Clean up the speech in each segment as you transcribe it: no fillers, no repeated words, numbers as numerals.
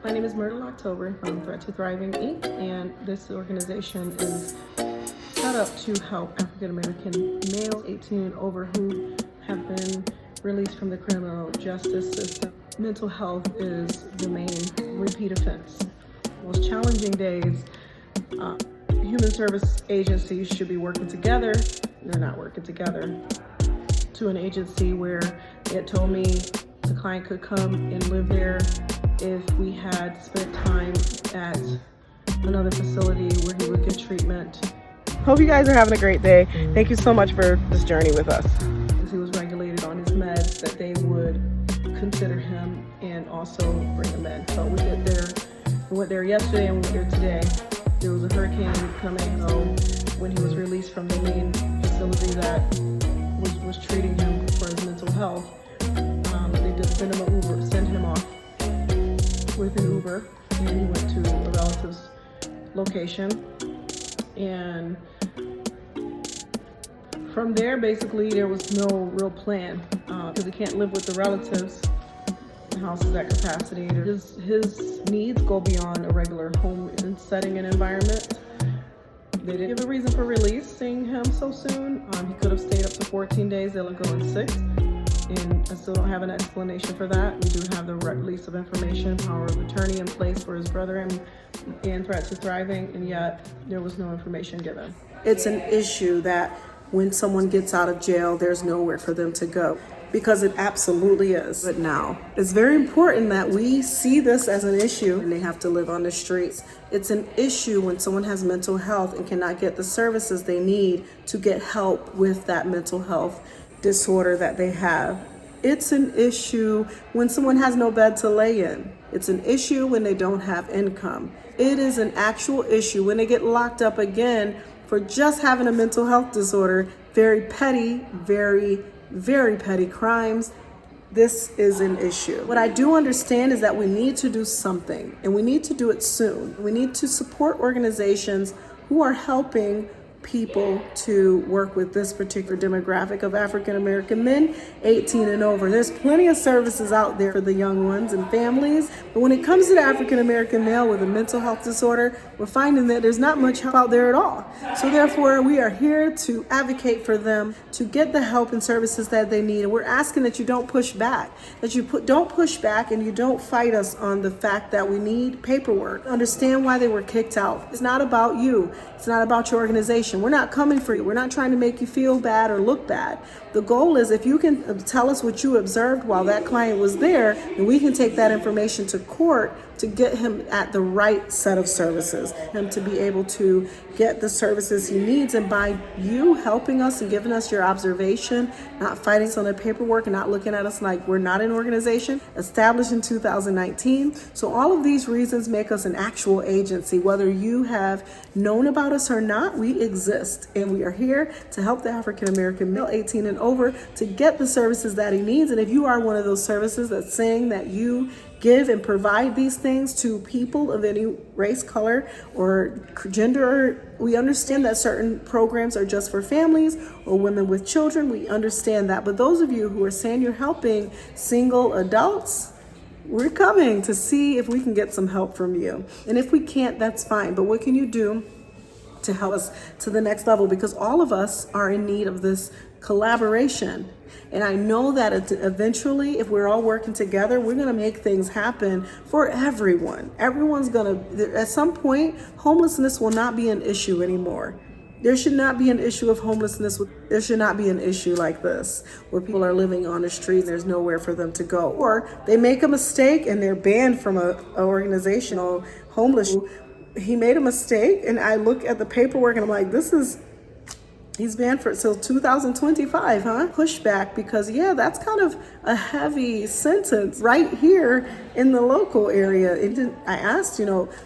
My name is Myrtle October from Threat to Thriving Inc. and this organization is set up to help African American males 18 and over who have been released from the criminal justice system. Mental health is the main repeat offense. Most challenging days, human service agencies should be working together. They're not working together. To an agency where it told me the client could come and live there if we had spent time at another facility where he would get treatment. Hope you guys are having a great day. Thank you so much for this journey with us. As he was regulated on his meds, that they would consider him and also bring him in. So we did there. We went there yesterday and we went there today. There was a hurricane coming, so when he was released from the main facility that was treating him for his mental health, they did send him off with an Uber, and he went to a relative's location. And from there, basically, there was no real plan because he can't live with the relatives. The house is at capacity. His needs go beyond a regular home setting and environment. They didn't give a reason for releasing him so soon. He could have stayed up to 14 days. They let go in 6. And I still don't have an explanation for that. We do have the release of information, power of attorney in place for his brother and Threat to Thriving, and yet there was no information given. It's an issue that when someone gets out of jail, there's nowhere for them to go, because it absolutely is. But now, it's very important that we see this as an issue and they have to live on the streets. It's an issue when someone has mental health and cannot get the services they need to get help with that mental health disorder that they have. It's an issue when someone has no bed to lay in. It's an issue when they don't have income. It is an actual issue when they get locked up again for just having a mental health disorder. Very petty, very petty crimes. This is an issue. What I do understand is that we need to do something, and we need to do it soon. We need to support organizations who are helping people to work with this particular demographic of African American men 18 and over. There's plenty of services out there for the young ones and families, but when it comes to the African American male with a mental health disorder, we're finding that there's not much help out there at all. So therefore, we are here to advocate for them to get the help and services that they need. And we're asking that you don't push back, that you don't push back and you don't fight us on the fact that we need paperwork. Understand why they were kicked out. It's not about you. It's not about your organization. We're not coming for you. We're not trying to make you feel bad or look bad. The goal is, if you can tell us what you observed while that client was there, then we can take that information to court to get him at the right set of services, him to be able to get the services he needs. And by you helping us and giving us your observation, not fighting us on the paperwork and not looking at us like we're not an organization, established in 2019. So all of these reasons make us an actual agency. Whether you have known about us or not, we exist, and we are here to help the African American male 18 and over to get the services that he needs. And if you are one of those services that's saying that you give and provide these things to people of any race, color, or gender, we understand that certain programs are just for families or women with children. We understand that. But those of you who are saying you're helping single adults, we're coming to see if we can get some help from you. And if we can't, that's fine. But what can you do to help us to the next level? Because all of us are in need of this collaboration. And I know that eventually, if we're all working together, we're going to make things happen for everyone. Everyone's going to, at some point, homelessness will not be an issue anymore. There should not be an issue of homelessness. There should not be an issue like this, where people are living on the street and there's nowhere for them to go. Or they make a mistake and they're banned from an organization or homeless. He made a mistake, and I look at the paperwork and I'm like, he's banned for till 2025, huh? Pushback, because that's kind of a heavy sentence right here in the local area. I asked,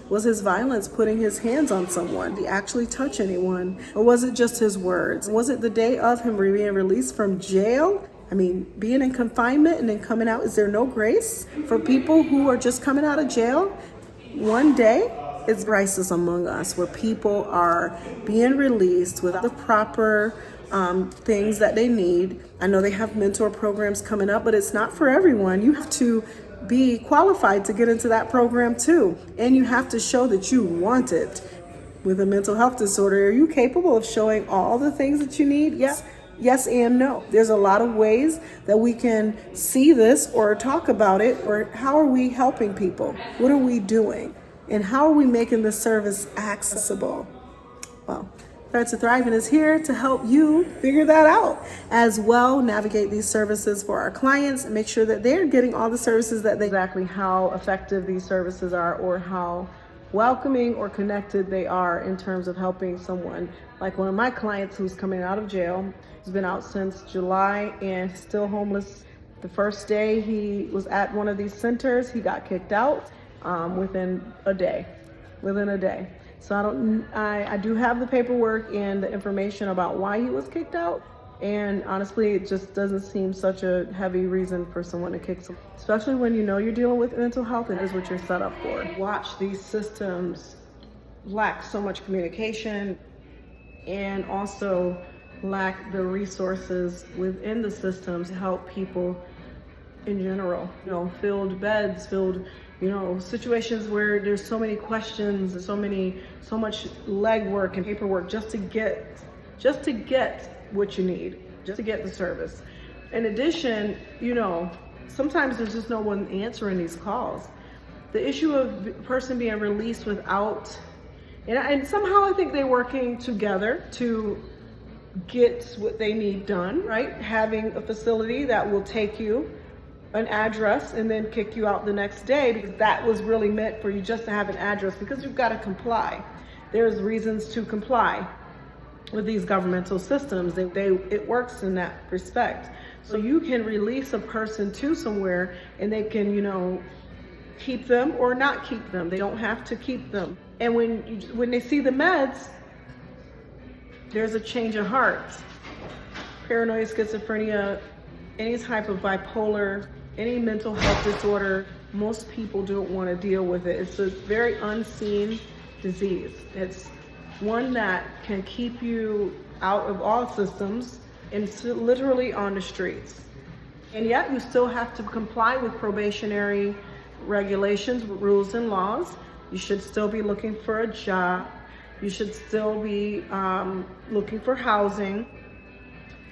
was his violence putting his hands on someone? Did he actually touch anyone? Or was it just his words? Was it the day of him being released from jail? I mean, being in confinement and then coming out, is there no grace for people who are just coming out of jail one day? It's crisis among us, where people are being released without the proper things that they need. I know they have mentor programs coming up, but it's not for everyone. You have to be qualified to get into that program too. And you have to show that you want it. With a mental health disorder, are you capable of showing all the things that you need? Yes and no. There's a lot of ways that we can see this or talk about it, or how are we helping people? What are we doing? And how are we making this service accessible? Well, Threat to Thriving is here to help you figure that out as well, navigate these services for our clients and make sure that they're getting all the services that they Exactly how effective these services are, or how welcoming or connected they are in terms of helping someone. Like one of my clients who's coming out of jail, he's been out since July and still homeless. The first day he was at one of these centers, he got kicked out within a day. So I do have the paperwork and the information about why he was kicked out. And honestly, it just doesn't seem such a heavy reason for someone to kick someone, especially when you know you're dealing with mental health and is what you're set up for. Watch these systems lack so much communication and also lack the resources within the systems to help people in general. Filled beds, situations where there's so many questions and so much legwork and paperwork just to get what you need, just to get the service. In addition, sometimes there's just no one answering these calls. The issue of a person being released without, and somehow I think they're working together to get what they need done, right? Having a facility that will take you an address and then kick you out the next day, because that was really meant for you just to have an address, because you've got to comply. There's reasons to comply with these governmental systems. It works in that respect. So you can release a person to somewhere and they can, keep them or not keep them. They don't have to keep them. And when they see the meds, there's a change of heart. Paranoid schizophrenia, any type of bipolar, any mental health disorder, most people don't want to deal with it. It's a very unseen disease. It's one that can keep you out of all systems and literally on the streets. And yet you still have to comply with probationary regulations, rules, and laws. You should still be looking for a job. You should still be looking for housing,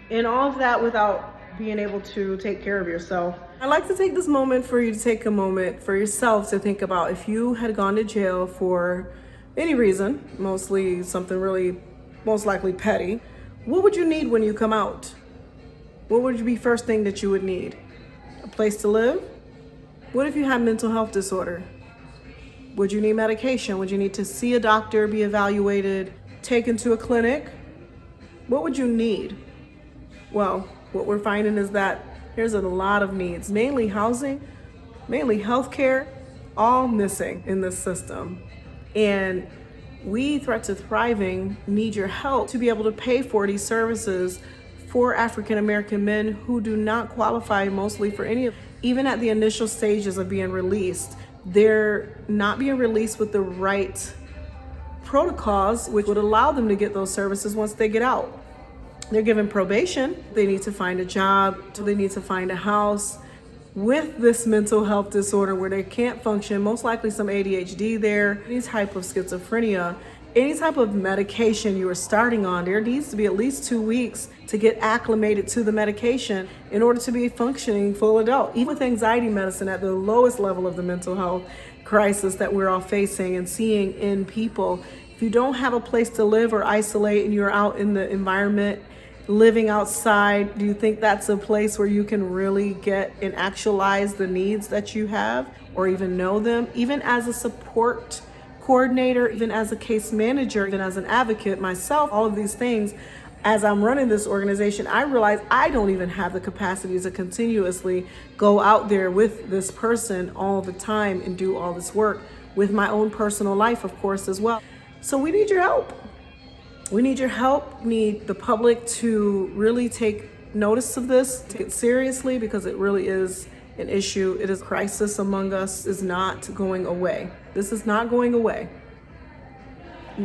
and all of that without being able to take care of yourself. I'd like to take this moment for you to take a moment for yourself to think about if you had gone to jail for any reason, mostly something really, most likely petty, what would you need when you come out? What would be first thing that you would need? A place to live? What if you had mental health disorder? Would you need medication? Would you need to see a doctor, be evaluated, taken to a clinic? What would you need? Well, what we're finding is that there's a lot of needs, mainly housing, mainly healthcare, all missing in this system. And we, Threat to Thriving, need your help to be able to pay for these services for African American men who do not qualify mostly for any of, even at the initial stages of being released. They're not being released with the right protocols, which would allow them to get those services once they get out. They're given probation. They need to find a job. They need to find a house. With this mental health disorder where they can't function, most likely some ADHD there, any type of schizophrenia, any type of medication you are starting on, there needs to be at least 2 weeks to get acclimated to the medication in order to be a functioning full adult. Even with anxiety medicine at the lowest level of the mental health crisis that we're all facing and seeing in people, if you don't have a place to live or isolate and you're out in the environment, living outside, do you think that's a place where you can really get and actualize the needs that you have or even know them? Even as a support coordinator, even as a case manager, even as an advocate myself, all of these things, as I'm running this organization, I realize I don't even have the capacity to continuously go out there with this person all the time and do all this work with my own personal life, of course, as well. So we need your help. We need your help. We need the public to really take notice of this, take it seriously, because it really is an issue. It is a crisis among us. Is not going away. This is not going away.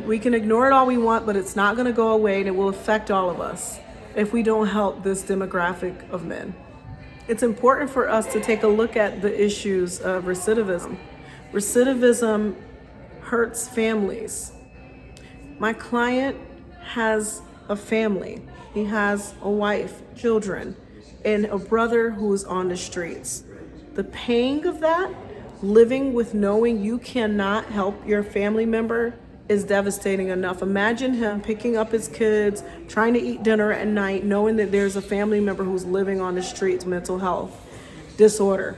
We can ignore it all we want, but it's not going to go away, and it will affect all of us if we don't help this demographic of men. It's important for us to take a look at the issues of recidivism. Recidivism hurts families. My client has a family. He has a wife, children, and a brother who's on the streets. The pain of that, living with knowing you cannot help your family member, is devastating enough. Imagine him picking up his kids, trying to eat dinner at night, knowing that there's a family member who's living on the streets, mental health disorder.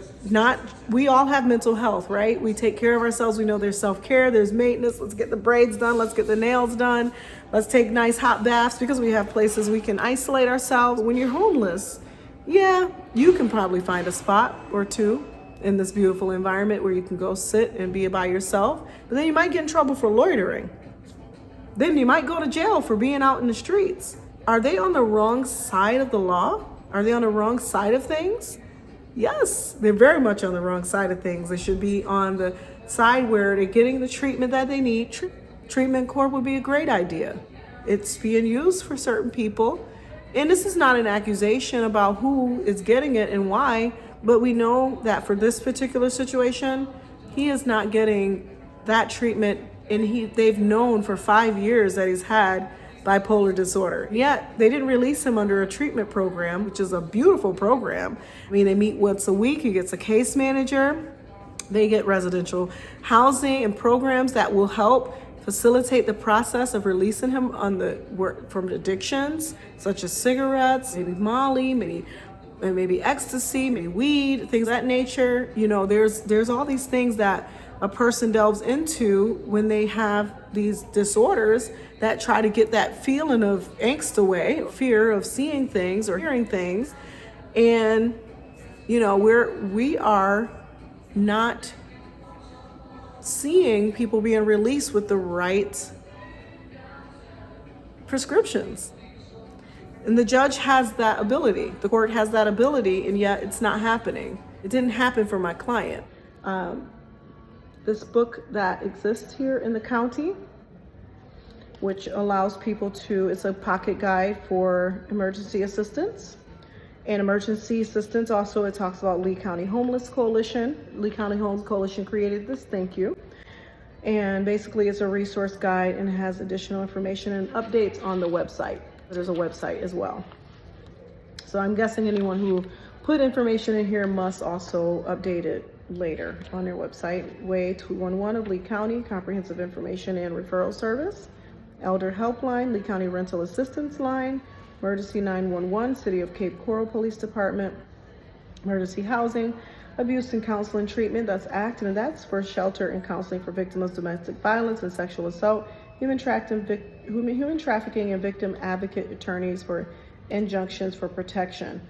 We all have mental health, right? We take care of ourselves. We know there's self-care, there's maintenance. Let's get the braids done. Let's get the nails done. Let's take nice hot baths because we have places we can isolate ourselves. When you're homeless, yeah, you can probably find a spot or two in this beautiful environment where you can go sit and be by yourself, but then you might get in trouble for loitering. Then you might go to jail for being out in the streets. Are they on the wrong side of the law? Are they on the wrong side of things? Yes, they're very much on the wrong side of things. They should be on the side where they're getting the treatment that they need. Treatment court would be a great idea. It's being used for certain people. And this is not an accusation about who is getting it and why, but we know that for this particular situation, he is not getting that treatment, and they've known for 5 years that he's had bipolar disorder. Yet they didn't release him under a treatment program, which is a beautiful program. I mean, they meet once a week. He gets a case manager. They get residential housing and programs that will help facilitate the process of releasing him from addictions such as cigarettes, maybe Molly, maybe ecstasy, maybe weed, things of that nature. You know, there's all these things that a person delves into when they have these disorders that try to get that feeling of angst away, fear of seeing things or hearing things. And, you know, we are not seeing people being released with the right prescriptions. And the judge has that ability. The court has that ability, and yet it's not happening. It didn't happen for my client. This book that exists here in the county, which allows people it's a pocket guide for emergency assistance. And emergency assistance also, it talks about Lee County Homeless Coalition. Lee County Homeless Coalition created this, thank you. And basically it's a resource guide and it has additional information and updates on the website. There's a website as well. So I'm guessing anyone who put information in here must also update it later on their website. Way 211 of Lee County Comprehensive Information and Referral Service. Elder Helpline, Lee County Rental Assistance Line, Emergency 911, City of Cape Coral Police Department, Emergency Housing, Abuse and Counseling Treatment, that's ACT, and that's for shelter and counseling for victims of domestic violence and sexual assault, human trafficking and victim advocate attorneys for injunctions for protection.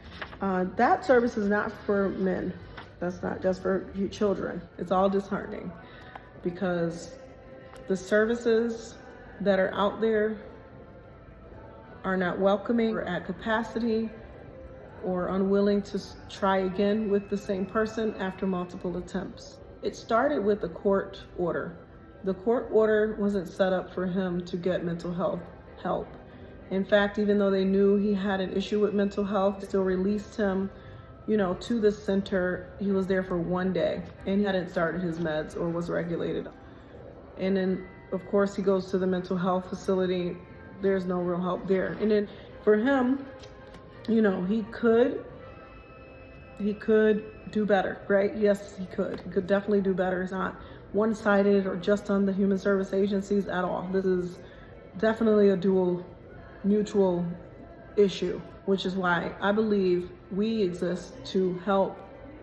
That service is not for men. That's not just for you children. It's all disheartening because the services that are out there are not welcoming or at capacity or unwilling to try again with the same person after multiple attempts. It started with a court order. The court order wasn't set up for him to get mental health help. In fact, even though they knew he had an issue with mental health, they still released him, you know, to the center. He was there for 1 day and he hadn't started his meds or was regulated. And then, of course, he goes to the mental health facility. There's no real help there. And then for him, you know, he could do better, right? Yes, he could. He could definitely do better. It's not one-sided or just on the human service agencies at all. This is definitely a dual mutual issue, which is why I believe we exist to help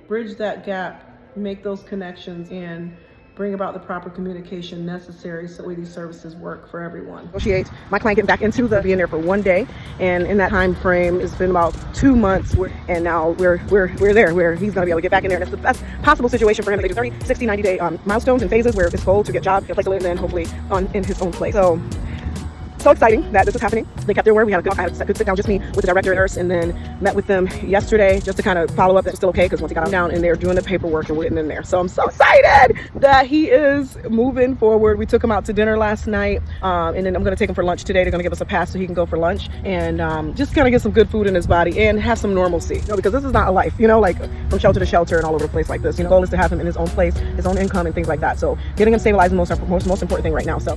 bridge that gap, make those connections, and bring about the proper communication necessary so these services work for everyone. Negotiate my client getting back into being there for 1 day, and in that time frame it's been about 2 months, and now we're there where he's going to be able to get back in there, and it's the best possible situation for him. They do 30, 60, 90-day milestones and phases where it's goal to get a job, get a place to live, and then hopefully in his own place. So So exciting that this is happening. They kept their word. I had a good sit down, just me with the director and nurse, and then met with them yesterday just to kind of follow up that it's still okay, because once he got him down and they're doing the paperwork and we're getting in there. So I'm so excited that he is moving forward. We took him out to dinner last night, and then I'm going to take him for lunch today. They're going to give us a pass so he can go for lunch and just kind of get some good food in his body and have some normalcy, you know, because this is not a life, you know, like from shelter to shelter and all over the place like this. You know, the goal is to have him in his own place, his own income and things like that. So getting him stabilized is the most important thing right now. So